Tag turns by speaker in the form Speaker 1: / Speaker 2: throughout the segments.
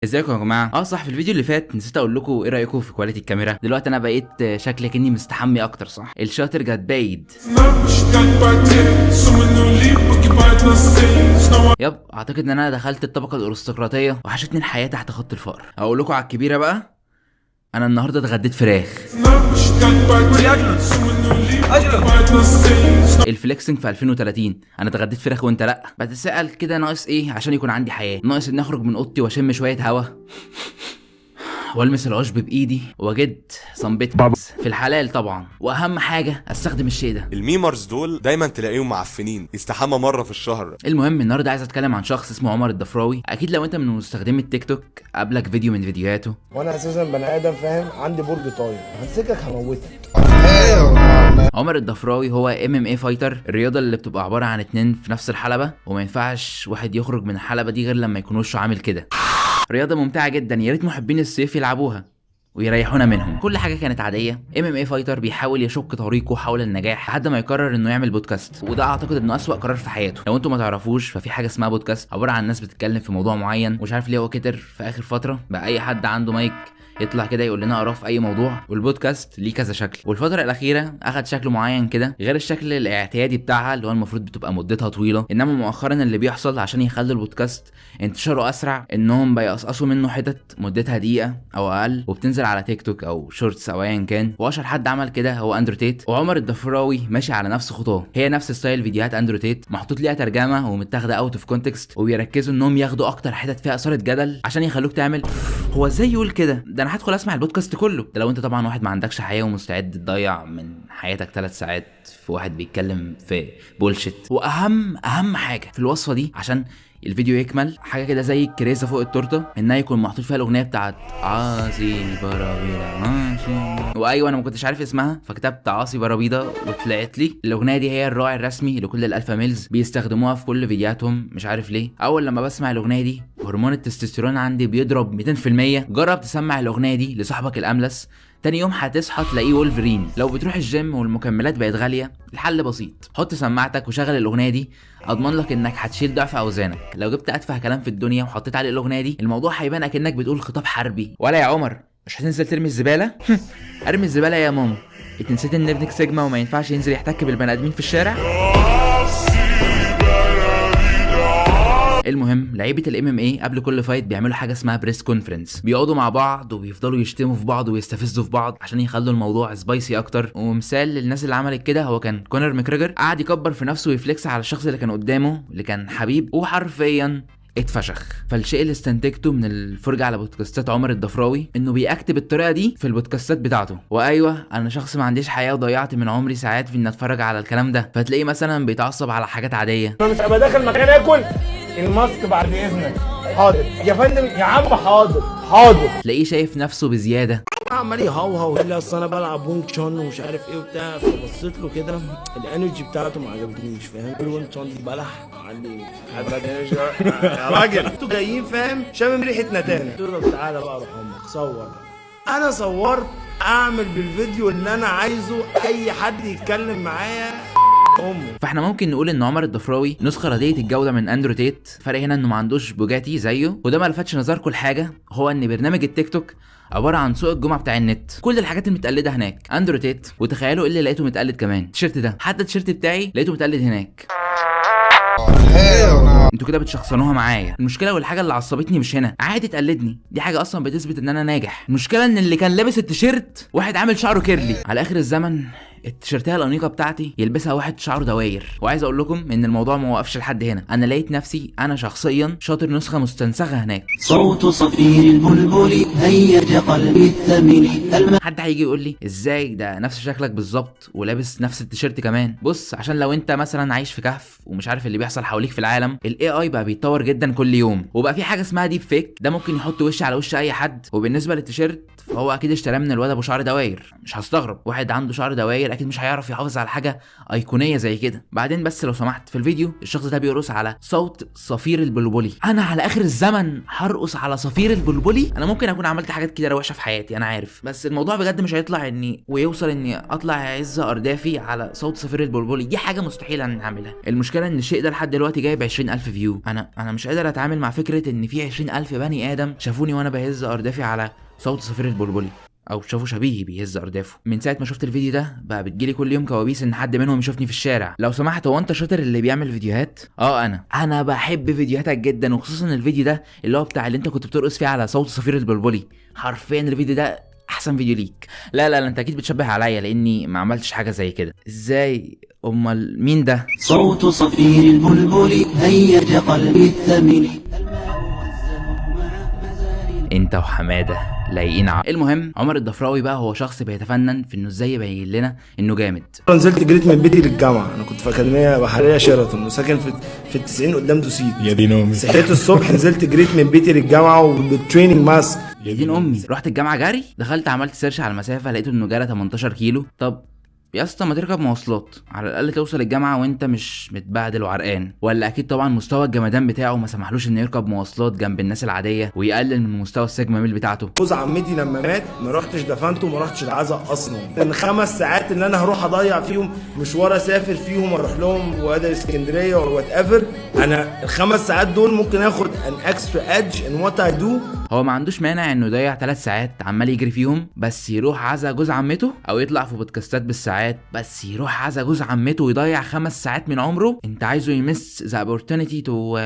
Speaker 1: ازيكم يا جماعه؟ صح، في الفيديو اللي فات نسيت اقول لكم ايه رايكم في كواليتي الكاميرا. دلوقتي انا بقيت شكلي كاني مستحمي اكتر، صح؟ الشاتر جت بايد. اعتقد ان انا دخلت الطبقه الارستقراطيه وحشتني الحياه تحت خط الفقر. اقول لكم على الكبيره بقى، انا النهارده اتغديت فراخ. الفليكسنج في 2030 انا اتغديت فراخ وانت لا. بتسأل كده ناقص ايه عشان يكون عندي حياه؟ ناقص اني اخرج من اوضتي واشم شويه هوا والمس العشب بايدي واجد صنبت في الحلال طبعا، واهم حاجه استخدم الشيء ده.
Speaker 2: الميمرز دول دايما تلاقيهم معفنين، يستحمى مره في الشهر.
Speaker 1: المهم النهارده عايز اتكلم عن شخص اسمه عمر الضفراوي. اكيد لو انت من مستخدمي التيك توك قابلك فيديو من فيديوهاته.
Speaker 3: وانا اساسا بني ادم فاهم، عندي برج طاير، همسكك هموتك.
Speaker 1: عمر الضفراوي هو MMA فايتر، الرياضه اللي بتبقى عباره عن اتنين في نفس الحلبه، وما ينفعش واحد يخرج من الحلبه دي غير لما يكون وشه عامل كده. رياضه ممتعه جدا، يا ريت محبين السيف يلعبوها ويريحونا منهم. كل حاجه كانت عاديه. MMA فايتر بيحاول يشق طريقه حول النجاح لحد ما يقرر انه يعمل بودكاست، وده اعتقد انه اسوأ قرار في حياته. لو انتم ما تعرفوش، ففي حاجه اسمها بودكاست، عباره عن ناس بتتكلم في موضوع معين، ومش عارف ليه هو كتر في اخر فتره بقى اي حد عنده مايك يطلع كده يقول لنا اراء في اي موضوع. والبودكاست ليه كذا شكل، والفتره الاخيره اخد شكل معين كده غير الشكل الاعتيادي بتاعها اللي هو المفروض بتبقى مدتها طويله. انما مؤخرا اللي بيحصل عشان يخلي البودكاست انتشاره اسرع انهم بيقصقصوا منه حتت مدتها دقيقه او اقل، وبتنزل على تيك توك او شورتس او ايا كان. واشهر حد عمل كده هو اندرو تيت، وعمر الضفراوي ماشي على نفس خطاه. هي نفس ستايل فيديوهات اندرو تيت، محطوط ليها ترجمه ومتاخده اوت اوف كونتكست، وبيركزوا انهم ياخدوا اكتر حتت فيها اثاره جدل عشان يخلوك تعمل هو ازاي يقول كده، ده انا هدخل اسمع البودكاست كله. ده لو انت طبعا واحد ما عندكش حياه ومستعد تضيع من حياتك 3 ساعات في واحد بيتكلم في بولشيت. واهم حاجه في الوصفه دي عشان الفيديو يكمل، حاجه كده زي الكريزه فوق التورته، انها يكون محطوط فيها الاغنيه بتاعت عاصي برابيضه ماشي. وايوه انا ما كنتش عارف اسمها فكتبت عاصي برابيضه وطلعت لي الاغنيه دي. هي الراعي الرسمي لكل الالفا ميلز، بيستخدموها في كل فيديوهاتهم. مش عارف ليه اول لما بسمع الاغنيه دي هرمون التستوستيرون عندي بيضرب 200%. جرب تسمع الاغنيه دي لصاحبك الاملس، تاني يوم هتصحى تلاقيه وولفرين. لو بتروح الجيم والمكملات بقت غاليه، الحل بسيط، حط سماعتك وشغل الاغنيه دي، اضمن لك انك هتشيل ضعف اوزانك. لو جبت اتفه كلام في الدنيا وحطيت عليه الاغنيه دي، الموضوع هيبان اكنك بتقول خطاب حربي. ولا يا عمر مش هتنزل ترمي الزباله؟ ارمي الزباله يا ماما، انت نسيت ان ابنك سيجما وما ينفعش ينزل يحتك بالبني ادمين في الشارع؟ المهم لعيبه MMA قبل كل فايت بيعملوا حاجه اسمها بريس كونفرنس، بيقعدوا مع بعض وبيفضلوا يشتموا في بعض ويستفزوا في بعض عشان يخلوا الموضوع سبايسي اكتر. ومثال للناس اللي عملت كده هو كان كونر ماكريجر، قعد يكبر في نفسه ويفليكس على الشخص اللي كان قدامه اللي كان حبيب، وحرفيا اتفشخ. فالشيء اللي استنتجته من الفرجه على بودكاستات عمر الضفراوي انه بيكتب الطريقه دي في البودكاستات بتاعته. وايوه انا شخص ما عنديش حياه وضيعت من عمري ساعات في ان اتفرج على الكلام ده، فتلاقيه مثلا بيتعصب على حاجات عاديه.
Speaker 3: انا مش هبقى داخل مكان اكل الماسك بعد اذنك. حاضر يا فندم يا عم، حاضر.
Speaker 1: تلاقيه شايف نفسه بزياده،
Speaker 3: عمال يهوهو يقول لي اصل انا بلعب بونج شون ومش عارف ايه وبتاع. فبصيت له كده، الانرجي بتاعته ما عجبتنيش، فاهم؟ بونج شون دي بلح عندي حضرتك يا راجل. انتوا جايين فاهم شامم ريحه نتانه. قلت له تعالى بقى روح امك صور. انا صورت، اعمل بالفيديو اللي انا عايزه، اي حد يتكلم معايا أمه.
Speaker 1: فاحنا ممكن نقول ان عمر الضفراوي نسخه رديئه الجوده من اندرو تيت. فرق هنا انه ما عندوش بوجاتي زيه، وده ما لفتش نظركم لحاجه، هو ان برنامج التيك توك عباره عن سوق الجمعه بتاع النت. كل الحاجات المتقلده هناك اندرو تيت. وتخيلوا ايه اللي لقيته متقلد كمان؟ التيشيرت ده، حتى التيشيرت بتاعي لقيته متقلد هناك. انتوا كده بتشخصنوها معايا. المشكله والحاجه اللي عصبتني مش هنا، عادي تقلدني، دي حاجه اصلا بتثبت ان انا ناجح. المشكله ان اللي كان لابس التيشيرت واحد عامل شعره كيرلي. على اخر الزمن التيشيرتيه الانيقه بتاعتي يلبسها واحد شعره دواير. وعايز اقول لكم ان الموضوع ما وقفش لحد هنا، انا لقيت نفسي انا شخصيا شاطر نسخه مستنسخه هناك.
Speaker 4: صوت صفير البلبل هيج قلبي الثمل.
Speaker 1: حد هيجي يقول لي ازاي ده نفس شكلك بالظبط ولابس نفس التيشيرت كمان؟ بص، عشان لو انت مثلا عايش في كهف ومش عارف اللي بيحصل حواليك في العالم، الاي اي بقى بيتطور جدا كل يوم، وبقى في حاجه اسمها ديب فيك، ده ممكن يحط وش على وش اي حد. وبالنسبه للتيشيرت فهو اكيد اشتراه من الواد ابو شعر دواير. مش هستغرب واحد عنده شعر دواير صغير اكيد مش هيعرف يحافظ على حاجه ايقونيه زي كده. بعدين بس لو سمحت، في الفيديو الشخص ده بيرقص على صوت صفير البلبلي. انا على اخر الزمن هرقص على صفير البلبلي؟ انا ممكن اكون عملت حاجات كده وحشه في حياتي انا عارف، بس الموضوع بجد مش هيطلع اني ويوصل اني اطلع عز اردافي على صوت صفير البلبلي. دي حاجه مستحيل ان اعملها. المشكله ان الشيء ده لحد دلوقتي جايب 20,000 فيو. انا مش قادر اتعامل مع فكره ان في 20,000 بني ادم شافوني وانا بهز اردافي على صوت صفير البلبلي، او شافوا شبيهي بيهز اردافه. من ساعه ما شفت الفيديو ده بقى بتجيلي كل يوم كوابيس ان حد منهم يشوفني في الشارع. لو سمحت، هو انت شاطر اللي بيعمل فيديوهات؟ انا بحب فيديوهاتك جدا، وخصوصا الفيديو ده اللي هو بتاع اللي انت كنت بترقص فيه على صوت صفير البلبلي. حرفيا الفيديو ده احسن فيديو ليك. لا انت اكيد بتشبه عليا لاني ما عملتش حاجه زي كده. ازاي؟ امال مين ده؟
Speaker 4: صوت صفير البلبل هيج قلبي الثمل.
Speaker 1: انت وحماده لايقين المهم، عمر الضفراوي بقى هو شخص بيتفنن في انه ازاي يبين لنا انه جامد.
Speaker 3: نزلت جريت من بيتي للجامعه، انا كنت في اكاديميه بحريه شيراتون وساكن في ال90 قدام دوسيت.
Speaker 5: يا دين امي.
Speaker 3: صحيت الصبح نزلت جريت من بيتي للجامعه وبالتريننج ماسك.
Speaker 1: يا دين امي، رحت الجامعه جري؟ دخلت عملت سيرش على المسافه لقيته انه جرى 18 كيلو. طب يا اسطى ما تركب مواصلات على الاقل توصل الجامعه وانت مش متبهدل وعرقان. ولا اكيد طبعا مستوى الجمدان بتاعه ما سمحلوش انه يركب مواصلات جنب الناس العاديه ويقلل من مستوى السيجما ميل بتاعته.
Speaker 3: جوز عمتي لما مات ما رحتش دفنته وما رحتش العزاء اصلا. ان 5 ساعات اللي انا هروح اضيع فيهم مشوار اسافر فيهم اروح لهم وادي اسكندريه ولا وات ايفر، انا ال5 ساعات دول ممكن اخد ان اكسترا ايدج ان وات اي دو.
Speaker 1: هو ما عندوش مانع انه يضيع 3 ساعات عمال يجري فيهم بس يروح عزا جوز عمته، او يطلع في بودكاستات بالساعات بس يروح عزا جوز عمته ويضيع 5 ساعات من عمره. انت عايزه يمس the opportunity to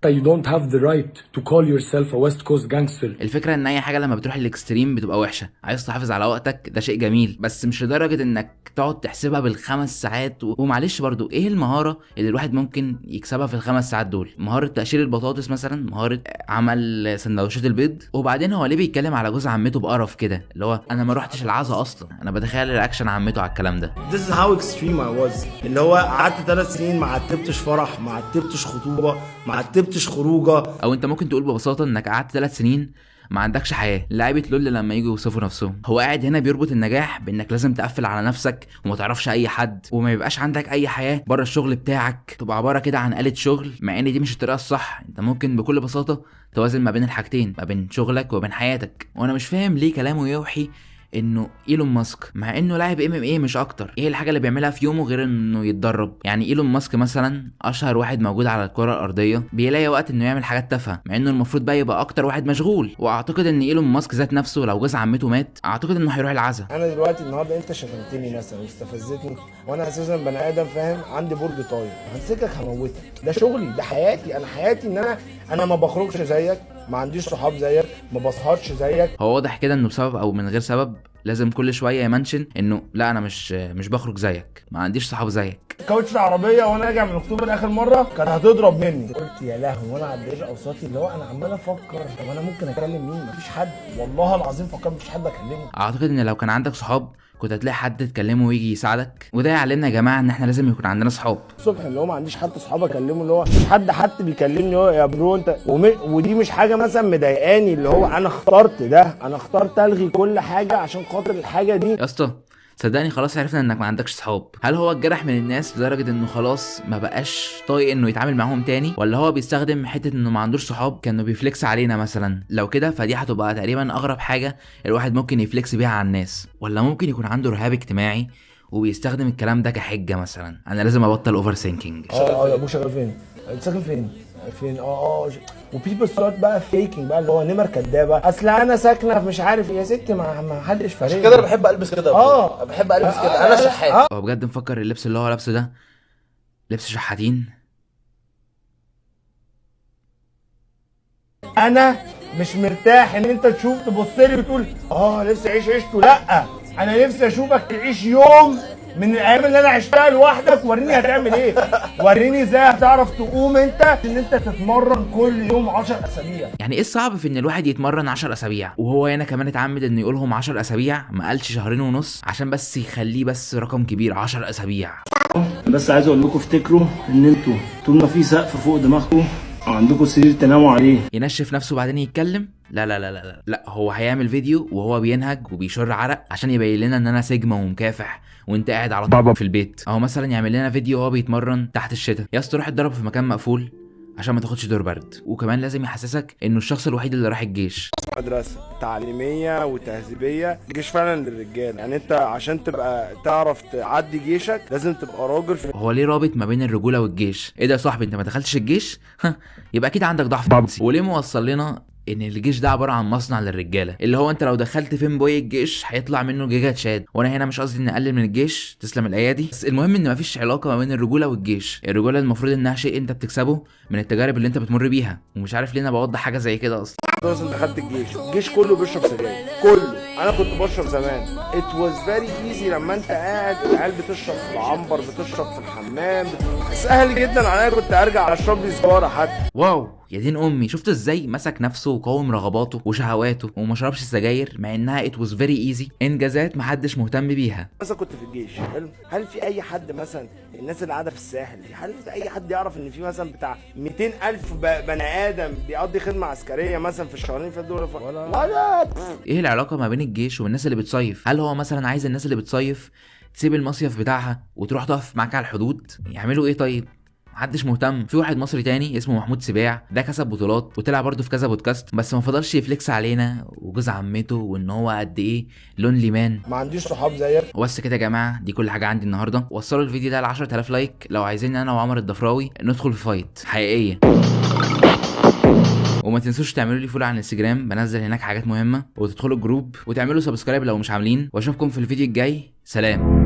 Speaker 5: You don't have the right to call yourself a West Coast gangster.
Speaker 1: الفكره ان اي حاجه لما بتروح الاكستريم بتبقى وحشه. عايز تحافظ على وقتك ده شيء جميل، بس مش لدرجه انك تقعد تحسبها بال5 ساعات. ومعلش برضو، ايه المهاره اللي الواحد ممكن يكسبها في ال5 ساعات دول؟ مهاره تقشير البطاطس مثلا، مهاره عمل سندوتشات البيض. وبعدين هو ليه بيتكلم على جوز عمته بقرف كده؟ اللي هو انا ما روحتش العزا اصلا. انا بتخيل رياكشن عمته على الكلام ده.
Speaker 3: This is how extreme I was. اللي هو قعدت 3 سنين ما عتبتش فرح، ما عتبتش خطوبه، ما عتبتش خروجه.
Speaker 1: او انت ممكن تقول ببساطه انك قعدت 3 سنين ما عندكش حياه. لعيبه لول لما يجوا يوصفوا نفسهم، هو قاعد هنا بيربط النجاح بانك لازم تقفل على نفسك وما تعرفش اي حد وما يبقاش عندك اي حياه بره الشغل بتاعك، تبقى عباره كده عن آلة شغل. مع ان دي مش الطريقه الصح. انت ممكن بكل بساطه توازن ما بين الحاجتين، ما بين شغلك وبين حياتك. وانا مش فاهم ليه كلامه يوحي انه ايلون ماسك مع انه لاعب MMA مش اكتر. ايه الحاجه اللي بيعملها في يومه غير انه يتدرب؟ يعني ايلون ماسك مثلا اشهر واحد موجود على الكره الارضيه بيلاقي وقت انه يعمل حاجات تافهه، مع انه المفروض بقى يبقى اكتر واحد مشغول. واعتقد ان ايلون ماسك ذات نفسه لو جوز عمته مات اعتقد انه هيروح العزا.
Speaker 3: انا دلوقتي النهارده انت شتمتني مثلا واستفزتني وانا اساسا بني ادم فاهم، عندي برج طاير، همسكك هموتك. ده شغلي، ده حياتي. انا حياتي ان انا ما بخرجش زيك، ما عنديش صحاب زيك، ما بسهرش زيك.
Speaker 1: هو واضح كده انه بسبب او من غير سبب لازم كل شويه يمنشن انه لا انا مش بخرج زيك، ما عنديش صحاب زيك.
Speaker 3: كاوتش العربيه وانا راجع من اكتوبر اخر مره كانت هتضرب مني. قلت يا لهوي وانا على الدقيقه اوساطي اللي هو انا عمال افكر طب انا ممكن اكلم مين؟ مفيش حد، والله العظيم فكرت مفيش حد اكلمه.
Speaker 1: اعتقد ان لو كان عندك صحاب كنت هتلاقي حد تكلمه ويجي يساعدك. وده يعلمنا يا جماعه ان احنا لازم يكون عندنا صحاب.
Speaker 3: الصبح اللي هو ما عنديش حد صحاب اكلمه، اللي هو حد حتى بيكلمني هو يا برو انت ودي مش حاجه مثلا مضايقاني، اللي هو انا اخترت ده، انا اخترت الغي كل حاجه عشان خاطر الحاجه دي.
Speaker 1: يا اسطى صدقني خلاص عرفنا انك ما عندكش صحاب. هل هو اتجرح من الناس لدرجه انه خلاص ما بقاش طايق انه يتعامل معاهم تاني، ولا هو بيستخدم حته انه ما عندوش صحاب كانه بيفليكس علينا مثلا؟ لو كده فدي هتبقى تقريبا اغرب حاجه الواحد ممكن يفليكس بيها على الناس. ولا ممكن يكون عنده رهاب اجتماعي وبيستخدم الكلام ده كحجه مثلا. انا لازم ابطل اوفر ثينكينج.
Speaker 3: يا ابو شغال فين؟ ساكن فين؟ وبيبل ستارت بقى فيكينج بقى اللي هو نمر كدابه، اصل انا ساكنه في مش عارف يا ستي ما حدش فارق.
Speaker 6: عشان كده انا بحب البس كده. بحب البس كده. انا شحات.
Speaker 1: هو بجد مفكر اللبس اللي هو لابسه ده لبس شحاتين؟
Speaker 3: انا مش مرتاح ان انت تبص لي وتقول نفسي اعيش عيشته. لا، انا نفسي اشوفك تعيش يوم من الايام اللي انا عشتها لوحدك. وريني هتعمل ايه، وريني ازاي هتعرف تقوم انت ان انت تتمرن كل يوم 10 اسابيع.
Speaker 1: يعني ايه الصعب في ان الواحد يتمرن 10 اسابيع؟ وهو هنا كمان اتعمد انه يقولهم 10 اسابيع، ما قالش 2.5 شهر عشان بس يخليه بس رقم كبير 10 اسابيع.
Speaker 3: بس عايز اقول لكم افتكروا ان انتوا طول ما في سقف فوق دماغكم عندكم سرير تناموا عليه.
Speaker 1: ينشف نفسه بعدين يتكلم؟ لا لا لا لا لا، هو هيعمل فيديو وهو بينهج وبيشر عرق عشان يبين لنا ان انا سيجما ومكافح وانت قاعد على طبق في البيت. اهو مثلا يعمل لنا فيديو وهو بيتمرن تحت الشتاء. يا اسطى روح اتدرب في مكان مقفول عشان ما تاخدش دور برد. وكمان لازم يحسسك انه الشخص الوحيد اللي راح الجيش.
Speaker 7: مدرسة تعليمية وتهذيبية، جيش فعلا للرجال. يعني انت عشان تبقى تعرف تعدي جيشك لازم تبقى راجل
Speaker 1: هو ليه رابط ما بين الرجولة والجيش؟ ايه ده يا صاحبي، انت ما دخلتش الجيش؟ يبقى اكيد عندك ضعف نفسي. وليه موصل لنا ان الجيش ده عباره عن مصنع للرجاله، اللي هو انت لو دخلت فين بوي الجيش هيطلع منه جيجا تشاد. وانا هنا مش قصدي نقلل من الجيش، تسلم الايادي، بس المهم ان مفيش علاقه ما بين الرجوله والجيش. الرجوله المفروض انها شيء انت بتكسبه من التجارب اللي انت بتمر بيها، ومش عارف ليه انا بوضح حاجه زي كده اصلا.
Speaker 7: انت دخلت الجيش كله بيشرب سجاير، كله. انا كنت بشرب زمان. it was very easy لما انت قاعد العيال بتشرب في العنبر، بتشرب في الحمام، سهل جدا عليا كنت ارجع اشرب لي سجاره حتى.
Speaker 1: واو يا دين امي، شفت ازاي مسك نفسه وقاوم رغباته وشهواته وما شربش السجاير مع انها it was very easy. انجازات محدش مهتم بيها.
Speaker 7: مثلا كنت في الجيش، حلو. هل في اي حد مثلا الناس اللي قاعده في الساحل دي، هل في اي حد يعرف ان في مثلا بتاع 200,000 بني ادم بيقضي خدمه عسكريه مثلا في الشهرين اللي فاتوا دول؟ ولا
Speaker 1: ايه العلاقه ما بين الجيش والناس اللي بتصيف؟ هل هو مثلا عايز الناس اللي بتصيف تسيب المصيف بتاعها وتروح تقف معاك على الحدود؟ يعملوا ايه طيب؟ محدش مهتم. في واحد مصري تاني اسمه محمود سباع، ده كسب بطولات وطلع برضه في كذا بودكاست، بس ما فضلش يفليكس علينا وجوز عمته وان هو قد ايه لونلي مان.
Speaker 7: ما عنديش صحاب زيك.
Speaker 1: وبس كده يا جماعه، دي كل حاجه عندي النهارده. وصلوا الفيديو ده ل 10000 لايك لو عايزين انا وعمر الضفراوي ندخل في فايت حقيقيه. وما تنسوش تعملوا لي فولو على الانستجرام، بنزل هناك حاجات مهمه، وتدخلوا الجروب وتعملوا سبسكرايب لو مش عاملين. واشوفكم في الفيديو الجاي. سلام.